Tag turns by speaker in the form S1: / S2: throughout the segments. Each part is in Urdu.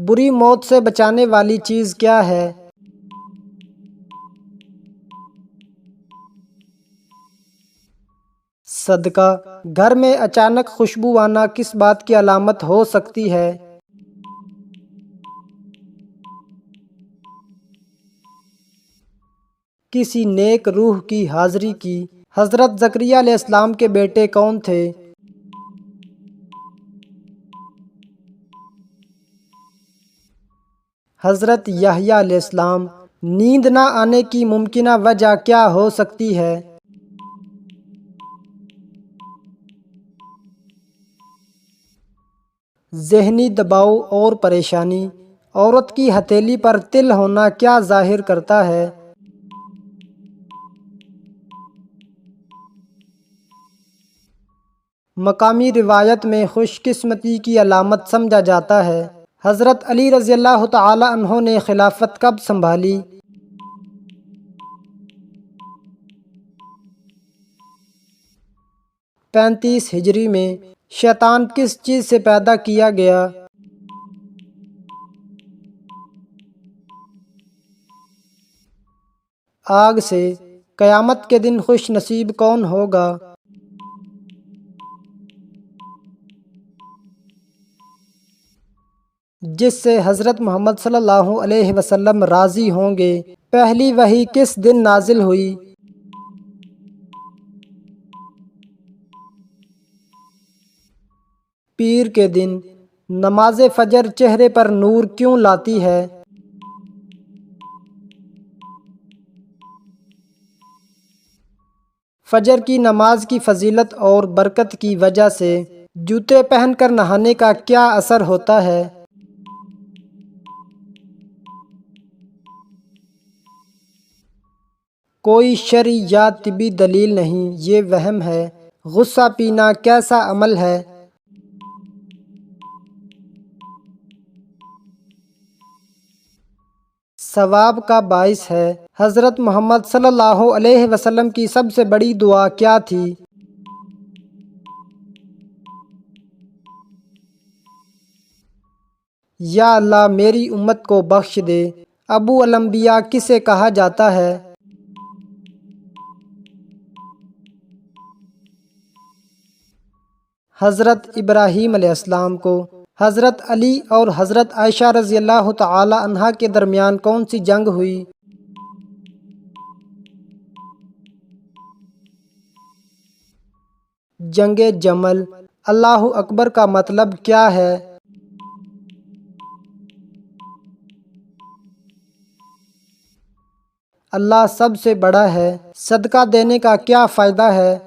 S1: بری موت سے بچانے والی چیز کیا ہے؟ صدقہ۔ گھر میں اچانک خوشبو آنا کس بات کی علامت ہو سکتی ہے؟ کسی نیک روح کی حاضری کی۔ حضرت زکریا علیہ السلام کے بیٹے کون تھے؟ حضرت یحییٰ علیہ السلام۔ نیند نہ آنے کی ممکنہ وجہ کیا ہو سکتی ہے؟ ذہنی دباؤ اور پریشانی۔ عورت کی ہتھیلی پر تل ہونا کیا ظاہر کرتا ہے؟ مقامی روایت میں خوش قسمتی کی علامت سمجھا جاتا ہے۔ حضرت علی رضی اللہ تعالی عنہ نے خلافت کب سنبھالی؟ 35 ہجری میں۔ شیطان کس چیز سے پیدا کیا گیا؟ آگ سے۔ قیامت کے دن خوش نصیب کون ہوگا؟ جس سے حضرت محمد صلی اللہ علیہ وسلم راضی ہوں گے۔ پہلی وحی کس دن نازل ہوئی؟ پیر کے دن۔ نماز فجر چہرے پر نور کیوں لاتی ہے؟ فجر کی نماز کی فضیلت اور برکت کی وجہ سے جوتے پہن کر نہانے کا کیا اثر ہوتا ہے؟ کوئی شرعی یا طبی دلیل نہیں، یہ وہم ہے۔ غصہ پینا کیسا عمل ہے؟ ثواب کا باعث ہے۔ حضرت محمد صلی اللہ علیہ وسلم کی سب سے بڑی دعا کیا تھی؟ یا اللہ میری امت کو بخش دے۔ ابو الانبیاء کسے کہا جاتا ہے؟ حضرت ابراہیم علیہ السلام کو۔ حضرت علی اور حضرت عائشہ رضی اللہ تعالی عنہا کے درمیان کون سی جنگ ہوئی؟ جنگ جمل۔ اللہ اکبر کا مطلب کیا ہے؟ اللہ سب سے بڑا ہے۔ صدقہ دینے کا کیا فائدہ ہے؟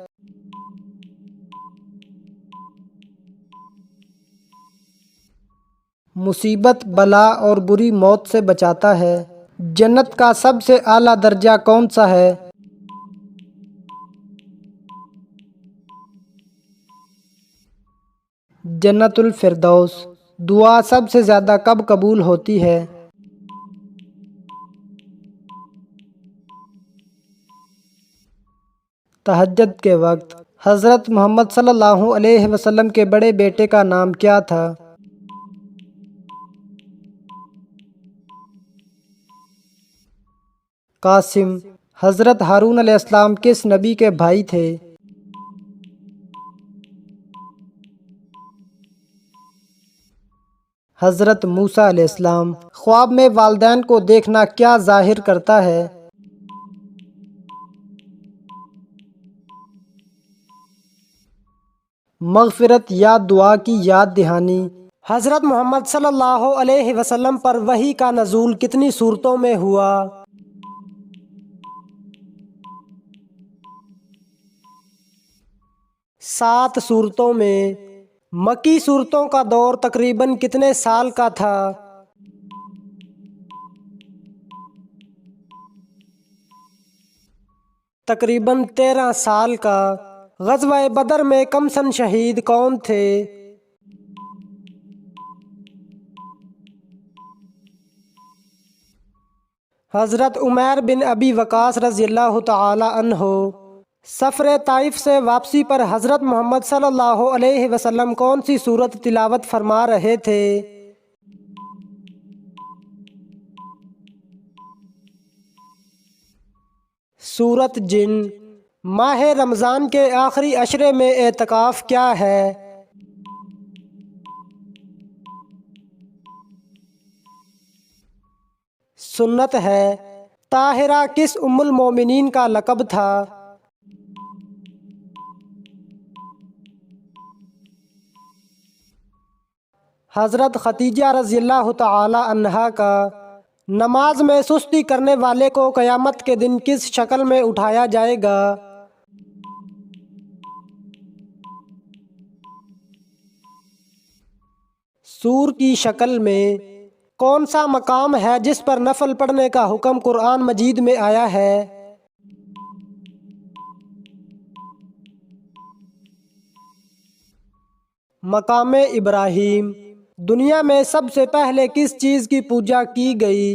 S1: مصیبت، بلا اور بری موت سے بچاتا ہے۔ جنت کا سب سے اعلیٰ درجہ کون سا ہے؟ جنت الفردوس۔ دعا سب سے زیادہ کب قبول ہوتی ہے؟ تہجد کے وقت۔ حضرت محمد صلی اللہ علیہ وسلم کے بڑے بیٹے کا نام کیا تھا؟ قاسم۔ حضرت ہارون علیہ السلام کس نبی کے بھائی تھے؟ حضرت موسیٰ علیہ السلام۔ خواب میں والدین کو دیکھنا کیا ظاہر کرتا ہے؟ مغفرت یا دعا کی یاد دہانی۔ حضرت محمد صلی اللہ علیہ وسلم پر وحی کا نزول کتنی صورتوں میں ہوا؟ 7 صورتوں میں۔ مکی صورتوں کا دور تقریباً کتنے سال کا تھا؟ تقریباً 13 سال کا۔ غزوہ بدر میں کم سن شہید کون تھے؟ حضرت عمیر بن ابی وقاص رضی اللہ تعالی عنہ۔ سفر طائف سے واپسی پر حضرت محمد صلی اللہ علیہ وسلم کون سی سورت تلاوت فرما رہے تھے؟ سورت جن۔ ماہ رمضان کے آخری عشرے میں اعتکاف کیا ہے؟ سنت ہے۔ طاہرہ کس ام المومنین کا لقب تھا؟ حضرت خدیجہ رضی اللہ تعالی عنہا کا۔ نماز میں سستی کرنے والے کو قیامت کے دن کس شکل میں اٹھایا جائے گا؟ سور کی شکل میں۔ کون سا مقام ہے جس پر نفل پڑھنے کا حکم قرآن مجید میں آیا ہے؟ مقام ابراہیم۔ دنیا میں سب سے پہلے کس چیز کی پوجا کی گئی؟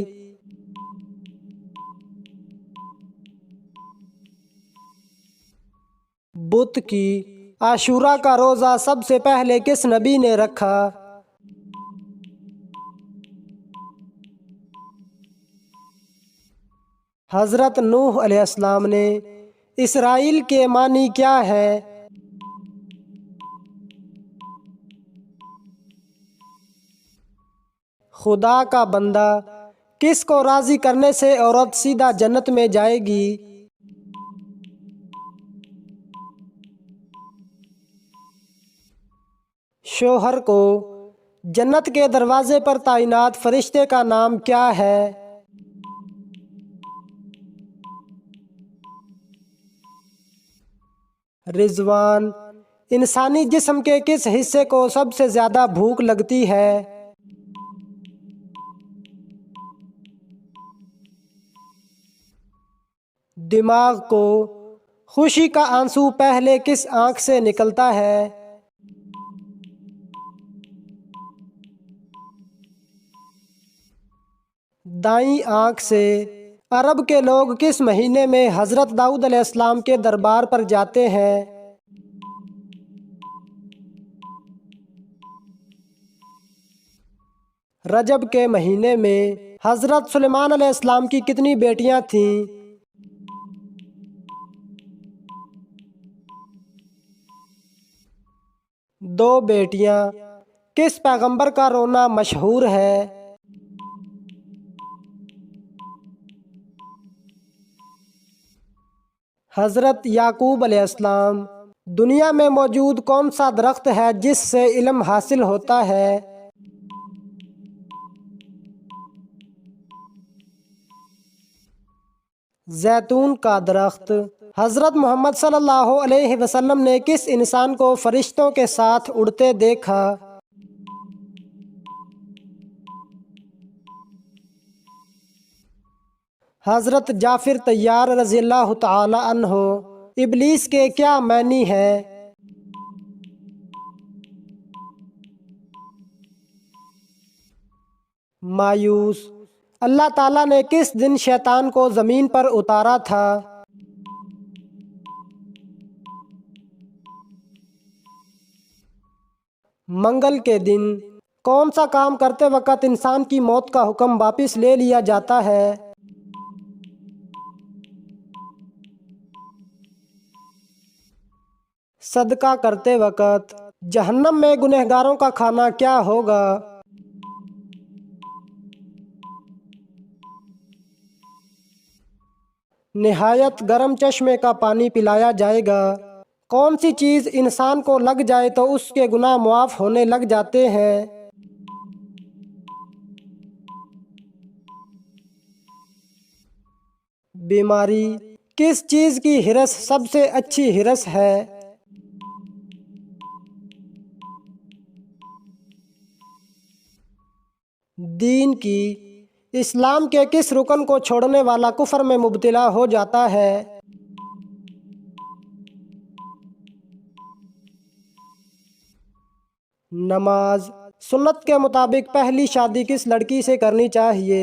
S1: بت کی۔ عاشورہ کا روزہ سب سے پہلے کس نبی نے رکھا؟ حضرت نوح علیہ السلام نے۔ اسرائیل کے معنی کیا ہے؟ خدا کا بندہ۔ کس کو راضی کرنے سے عورت سیدھا جنت میں جائے گی؟ شوہر کو۔ جنت کے دروازے پر تعینات فرشتے کا نام کیا ہے؟ رضوان۔ انسانی جسم کے کس حصے کو سب سے زیادہ بھوک لگتی ہے؟ دماغ کو۔ خوشی کا آنسو پہلے کس آنکھ سے نکلتا ہے؟ دائیں آنکھ سے۔ عرب کے لوگ کس مہینے میں حضرت داؤد علیہ السلام کے دربار پر جاتے ہیں؟ رجب کے مہینے میں۔ حضرت سلیمان علیہ السلام کی کتنی بیٹیاں تھیں؟ 2 بیٹیاں۔ کس پیغمبر کا رونا مشہور ہے؟ حضرت یعقوب علیہ السلام۔ دنیا میں موجود کون سا درخت ہے جس سے علم حاصل ہوتا ہے؟ زیتون کا درخت۔ حضرت محمد صلی اللہ علیہ وسلم نے کس انسان کو فرشتوں کے ساتھ اڑتے دیکھا؟ حضرت جعفر طیار رضی اللہ تعالی عنہ۔ ابلیس کے کیا معنی ہے؟ مایوس۔ اللہ تعالیٰ نے کس دن شیطان کو زمین پر اتارا تھا؟ منگل کے دن۔ کون سا کام کرتے وقت انسان کی موت کا حکم واپس لے لیا جاتا ہے؟ صدقہ کرتے وقت۔ جہنم میں گنہگاروں کا کھانا کیا ہوگا؟ نہایت گرم چشمے کا پانی پلایا جائے گا۔ کون سی چیز انسان کو لگ جائے تو اس کے گناہ معاف ہونے لگ جاتے ہیں؟ بیماری۔ کس چیز کی ہرس سب سے اچھی ہرس ہے؟ دین کی۔ اسلام کے کس رکن کو چھوڑنے والا کفر میں مبتلا ہو جاتا ہے؟ نماز۔ سنت کے مطابق پہلی شادی کس لڑکی سے کرنی چاہیے؟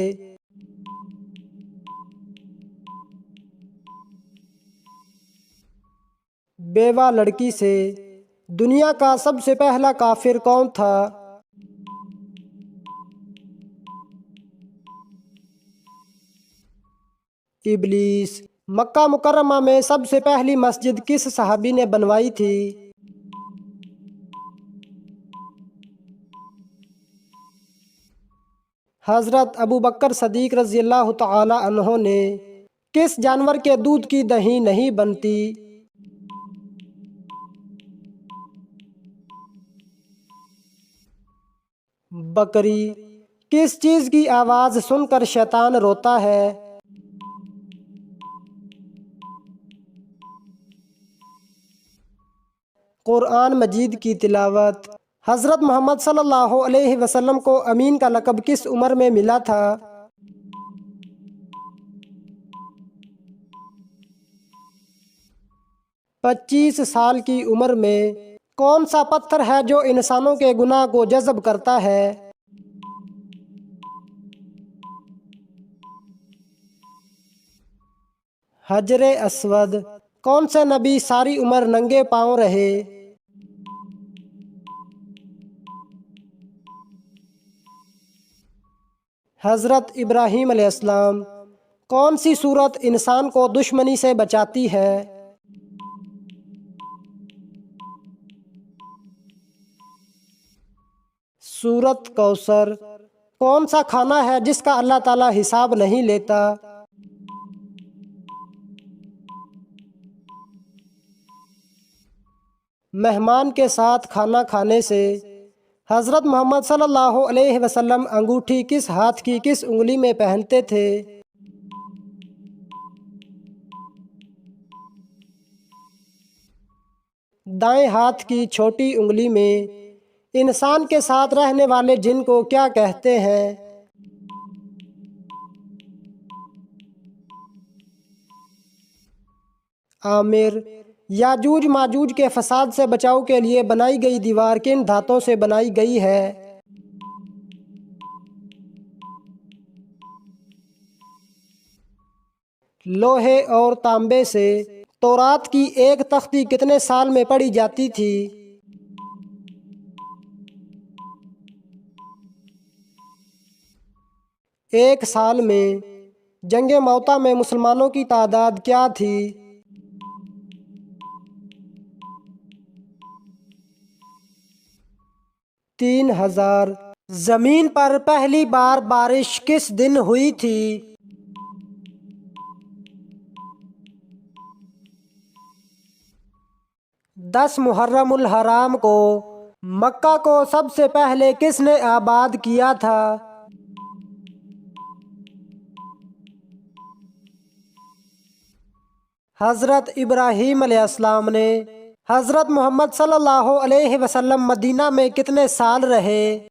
S1: بیوہ لڑکی سے۔ دنیا کا سب سے پہلا کافر کون تھا؟ ابلیس۔ مکہ مکرمہ میں سب سے پہلی مسجد کس صحابی نے بنوائی تھی؟ حضرت ابوبکر صدیق رضی اللہ تعالی عنہ نے کس جانور کے دودھ کی دہی نہیں بنتی؟ بکری۔ کس چیز کی آواز سن کر شیطان روتا ہے؟ قرآن مجید کی تلاوت۔ حضرت محمد صلی اللہ علیہ وسلم کو امین کا لقب کس عمر میں ملا تھا؟ 25 سال کی عمر میں۔ کون سا پتھر ہے جو انسانوں کے گناہ کو جذب کرتا ہے؟ حجر اسود۔ کون سے نبی ساری عمر ننگے پاؤں رہے؟ حضرت ابراہیم علیہ السلام۔ کون سی صورت انسان کو دشمنی سے بچاتی ہے؟ سورۃ کوثر۔ کون سا کھانا ہے جس کا اللہ تعالیٰ حساب نہیں لیتا؟ مہمان کے ساتھ کھانا کھانے سے۔ حضرت محمد صلی اللہ علیہ وسلم انگوٹھی کس ہاتھ کی کس انگلی میں پہنتے تھے؟ دائیں ہاتھ کی چھوٹی انگلی میں۔ انسان کے ساتھ رہنے والے جن کو کیا کہتے ہیں؟ عامر۔ یاجوج ماجوج کے فساد سے بچاؤ کے لیے بنائی گئی دیوار کن دھاتوں سے بنائی گئی ہے؟ لوہے اور تانبے سے۔ تورات کی ایک تختی کتنے سال میں پڑھی جاتی تھی؟ 1 سال میں۔ جنگ موطا میں مسلمانوں کی تعداد کیا تھی؟ 3000۔ زمین پر پہلی بار بارش کس دن ہوئی تھی؟ 10 محرم الحرام کو۔ مکہ کو سب سے پہلے کس نے آباد کیا تھا؟ حضرت ابراہیم علیہ السلام نے۔ حضرت محمد صلی اللہ علیہ وسلم مدینہ میں کتنے سال رہے؟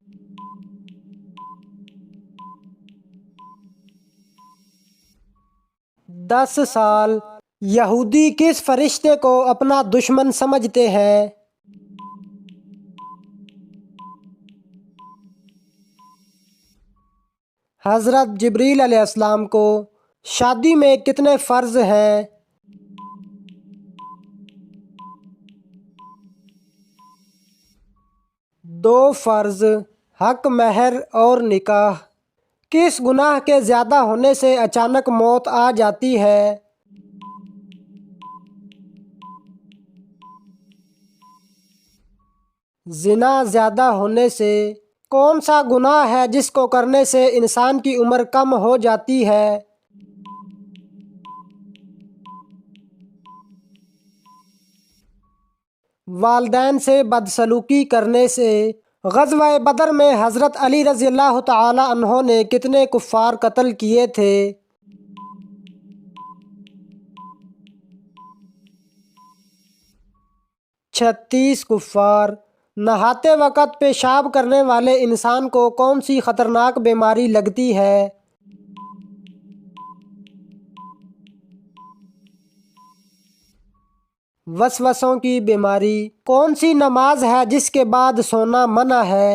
S1: 10 سال۔ یہودی کس فرشتے کو اپنا دشمن سمجھتے ہیں؟ حضرت جبریل علیہ السلام کو۔ شادی میں کتنے فرض ہیں؟ 2 فرض۔ حق مہر اور نکاح۔ کس گناہ کے زیادہ ہونے سے اچانک موت آ جاتی ہے؟ زنا زیادہ ہونے سے۔ کون سا گناہ ہے جس کو کرنے سے انسان کی عمر کم ہو جاتی ہے؟ والدین سے بدسلوکی کرنے سے۔ غزوہ بدر میں حضرت علی رضی اللہ تعالی عنہ نے کتنے کفار قتل کیے تھے؟ 36 کفار۔ نہاتے وقت پیشاب کرنے والے انسان کو کون سی خطرناک بیماری لگتی ہے؟ وسوسوں کی بیماری۔ کون سی نماز ہے جس کے بعد سونا منع ہے؟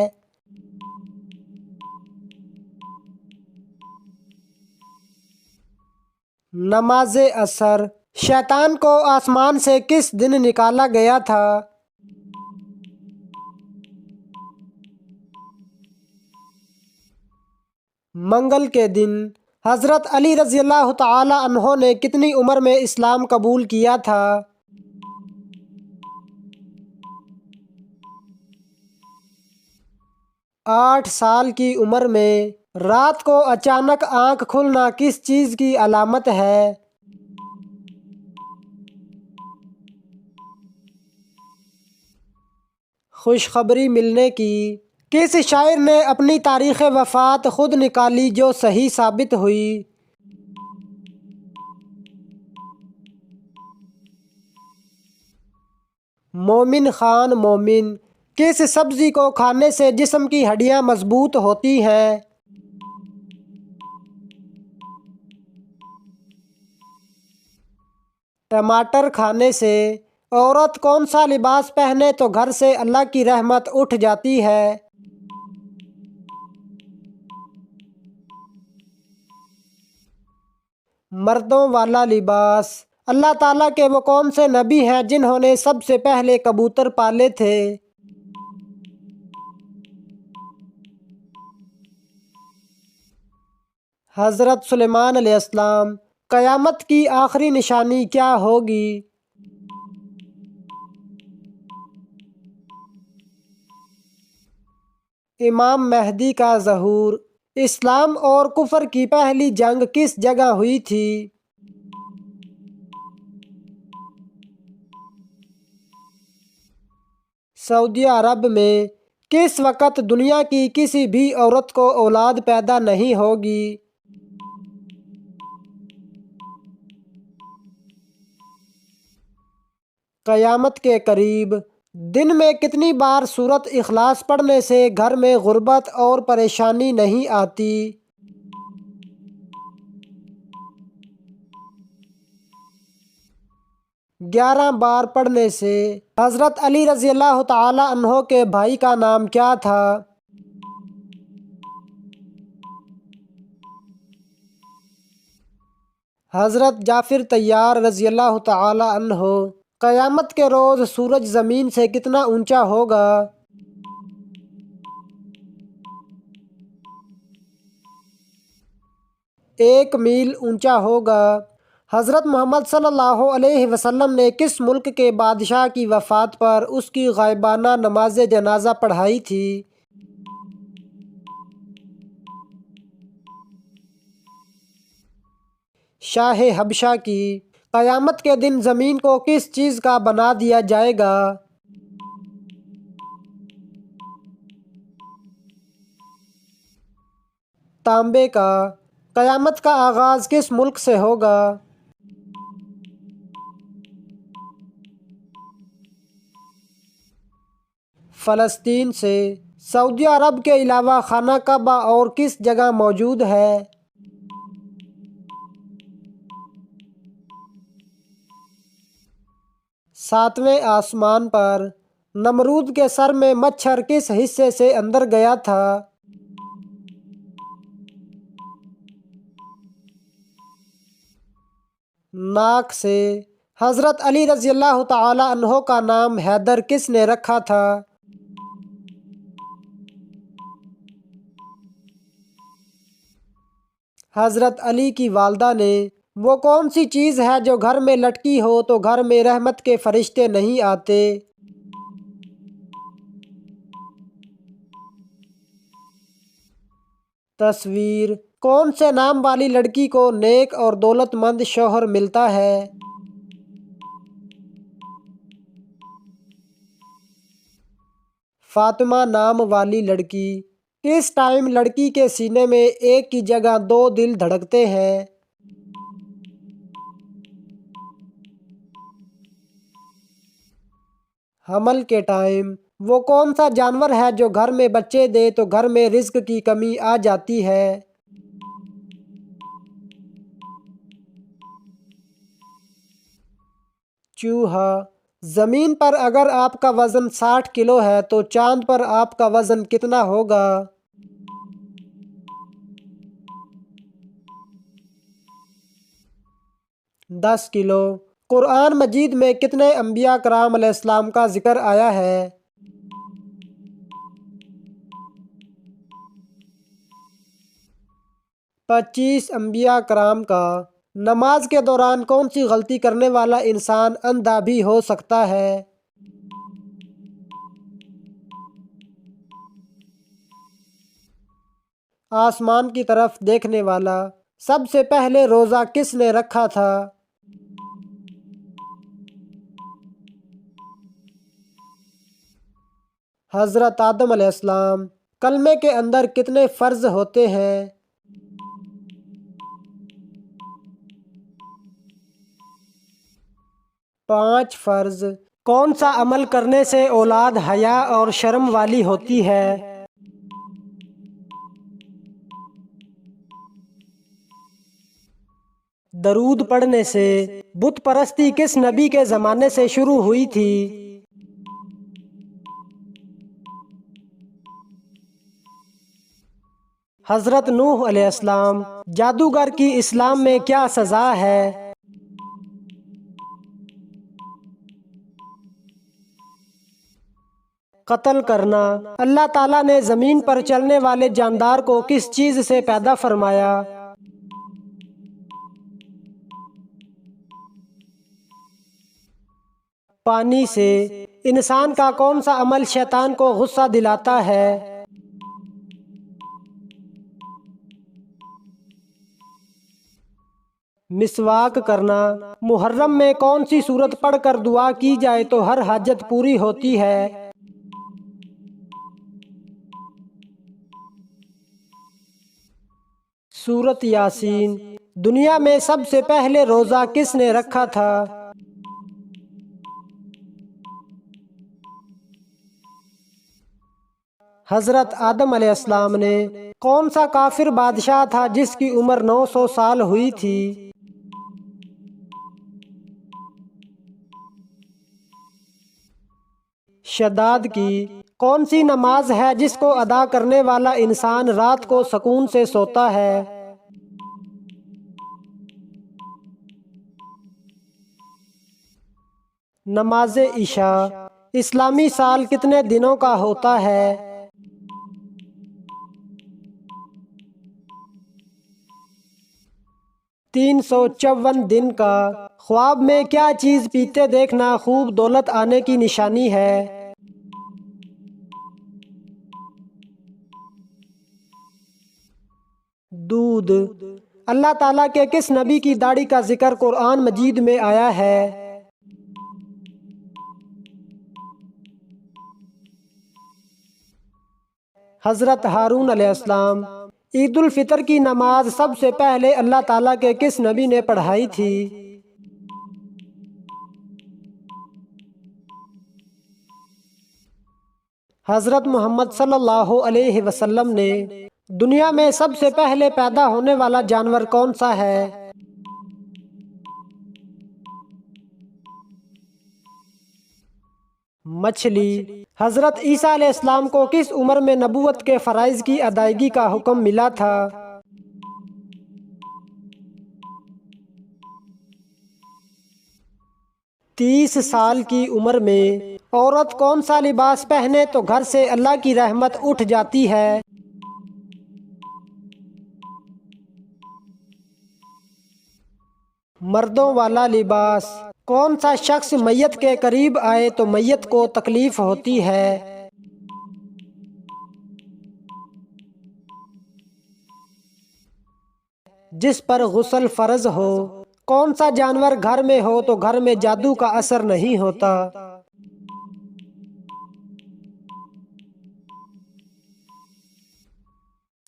S1: نماز عصر۔ شیطان کو آسمان سے کس دن نکالا گیا تھا؟ منگل کے دن۔ حضرت علی رضی اللہ تعالی عنہ نے کتنی عمر میں اسلام قبول کیا تھا؟ 8 سال کی عمر میں۔ رات کو اچانک آنکھ کھلنا کس چیز کی علامت ہے؟ خوشخبری ملنے کی۔ کس شاعر نے اپنی تاریخ وفات خود نکالی جو صحیح ثابت ہوئی؟ مومن خان مومن۔ کس سبزی کو کھانے سے جسم کی ہڈیاں مضبوط ہوتی ہیں؟ ٹماٹر کھانے سے۔ عورت کون سا لباس پہنے تو گھر سے اللہ کی رحمت اٹھ جاتی ہے؟ مردوں والا لباس۔ اللہ تعالیٰ کے وہ کون سے نبی ہیں جنہوں نے سب سے پہلے کبوتر پالے تھے؟ حضرت سلیمان علیہ السلام۔ قیامت کی آخری نشانی کیا ہوگی؟ امام مہدی کا ظہور۔ اسلام اور کفر کی پہلی جنگ کس جگہ ہوئی تھی؟ سعودی عرب میں۔ کس وقت دنیا کی کسی بھی عورت کو اولاد پیدا نہیں ہوگی؟ قیامت کے قریب۔ دن میں کتنی بار سورۃ اخلاص پڑھنے سے گھر میں غربت اور پریشانی نہیں آتی؟ 11 بار پڑھنے سے۔ حضرت علی رضی اللہ تعالی عنہ کے بھائی کا نام کیا تھا؟ حضرت جعفر طیار رضی اللہ تعالی عنہ۔ قیامت کے روز سورج زمین سے کتنا اونچا ہوگا؟ 1 میل اونچا ہوگا۔ حضرت محمد صلی اللہ علیہ وسلم نے کس ملک کے بادشاہ کی وفات پر اس کی غائبانہ نماز جنازہ پڑھائی تھی؟ شاہ حبشہ کی۔ قیامت کے دن زمین کو کس چیز کا بنا دیا جائے گا؟ تانبے کا۔ قیامت کا آغاز کس ملک سے ہوگا؟ فلسطین سے۔ سعودی عرب کے علاوہ خانہ کعبہ اور کس جگہ موجود ہے؟ ساتویں آسمان پر۔ نمرود کے سر میں مچھر کس حصے سے اندر گیا تھا؟ ناک سے۔ حضرت علی رضی اللہ تعالی عنہ کا نام حیدر کس نے رکھا تھا؟ حضرت علی کی والدہ نے۔ وہ کون سی چیز ہے جو گھر میں لٹکی ہو تو گھر میں رحمت کے فرشتے نہیں آتے؟ تصویر۔ کون سے نام والی لڑکی کو نیک اور دولت مند شوہر ملتا ہے؟ فاطمہ نام والی لڑکی۔ کس ٹائم لڑکی کے سینے میں ایک کی جگہ 2 دل دھڑکتے ہیں؟ حمل کے ٹائم۔ وہ کون سا جانور ہے جو گھر میں بچے دے تو گھر میں رزق کی کمی آ جاتی ہے؟ چوہا۔ زمین پر اگر آپ کا وزن 60 کلو ہے تو چاند پر آپ کا وزن کتنا ہوگا؟ 10 کلو۔ قرآن مجید میں کتنے انبیاء کرام علیہ السلام کا ذکر آیا ہے؟ 25 انبیاء کرام کا نماز کے دوران کون سی غلطی کرنے والا انسان اندھا بھی ہو سکتا ہے؟ آسمان کی طرف دیکھنے والا۔ سب سے پہلے روزہ کس نے رکھا تھا؟ حضرت آدم علیہ السلام۔ کلمے کے اندر کتنے فرض ہوتے ہیں؟ 5 فرض۔ کون سا عمل کرنے سے اولاد حیا اور شرم والی ہوتی ہے؟ درود پڑھنے سے۔ بت پرستی کس نبی کے زمانے سے شروع ہوئی تھی؟ حضرت نوح علیہ السلام۔ جادوگر کی اسلام میں کیا سزا ہے؟ قتل کرنا۔ اللہ تعالیٰ نے زمین پر چلنے والے جاندار کو کس چیز سے پیدا فرمایا؟ پانی سے۔ انسان کا کون سا عمل شیطان کو غصہ دلاتا ہے؟ مسواک کرنا۔ محرم میں کون سی سورت پڑھ کر دعا کی جائے تو ہر حاجت پوری ہوتی ہے؟ سورت یاسین۔ دنیا میں سب سے پہلے روزہ کس نے رکھا تھا؟ حضرت آدم علیہ السلام نے۔ کون سا کافر بادشاہ تھا جس کی عمر 900 سال ہوئی تھی؟ شداد کی۔ کون سی نماز ہے جس کو ادا کرنے والا انسان رات کو سکون سے سوتا ہے؟ نماز عشاء۔ اسلامی سال کتنے دنوں کا ہوتا ہے؟ 354 دن کا۔ خواب میں کیا چیز پیتے دیکھنا خوب دولت آنے کی نشانی ہے؟ دودھ۔ اللہ تعالیٰ کے کس نبی کی داڑھی کا ذکر قرآن مجید میں آیا ہے؟ حضرت ہارون علیہ السلام۔ عید الفطر کی نماز سب سے پہلے اللہ تعالیٰ کے کس نبی نے پڑھائی تھی؟ حضرت محمد صلی اللہ علیہ وسلم نے۔ دنیا میں سب سے پہلے پیدا ہونے والا جانور کون سا ہے؟ مچھلی۔ حضرت عیسیٰ علیہ السلام کو کس عمر میں نبوت کے فرائض کی ادائیگی کا حکم ملا تھا؟ 30 سال کی عمر میں۔ عورت کون سا لباس پہنے تو گھر سے اللہ کی رحمت اٹھ جاتی ہے؟ مردوں والا لباس۔ کون سا شخص میت کے قریب آئے تو میت کو تکلیف ہوتی ہے؟ جس پر غسل فرض ہو۔ کون سا جانور گھر میں ہو تو گھر میں جادو کا اثر نہیں ہوتا؟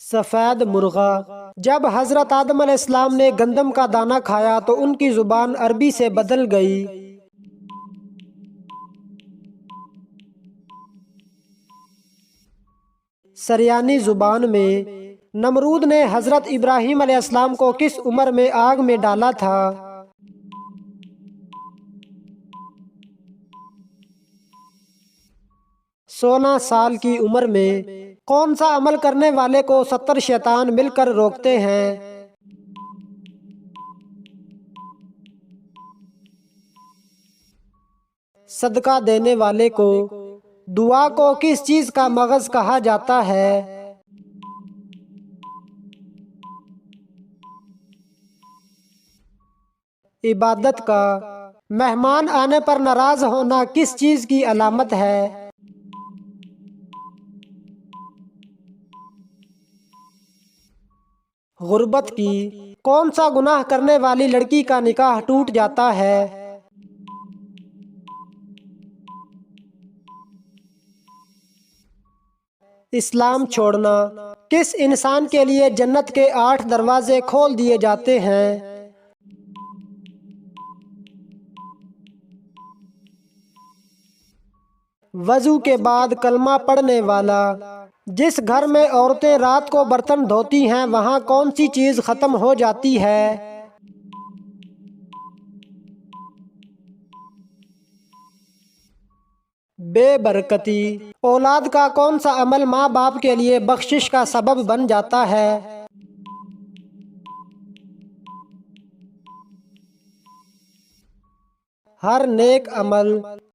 S1: سفید مرغا۔ جب حضرت آدم علیہ السلام نے گندم کا دانہ کھایا تو ان کی زبان عربی سے بدل گئی۔ سریانی زبان میں۔ نمرود نے حضرت ابراہیم علیہ السلام کو کس عمر میں آگ میں ڈالا تھا؟ 16 سال کی عمر میں۔ کون سا عمل کرنے والے کو 70 شیطان مل کر روکتے ہیں؟ 'صدقہ دینے والے کو'۔ دعا کو کس چیز کا مغز کہا جاتا ہے؟ عبادت کا۔ مہمان آنے پر ناراض ہونا کس چیز کی علامت ہے؟ غربت کی۔ کون سا گناہ کرنے والی لڑکی کا نکاح ٹوٹ جاتا ہے؟ اسلام چھوڑنا۔ کس انسان کے لیے جنت کے 8 دروازے کھول دیے جاتے ہیں؟ وضو کے بعد کلمہ پڑھنے والا۔ جس گھر میں عورتیں رات کو برتن دھوتی ہیں وہاں کون سی چیز ختم ہو جاتی ہے؟ بے برکتی۔ اولاد کا کون سا عمل ماں باپ کے لیے بخشش کا سبب بن جاتا ہے؟ ہر نیک عمل۔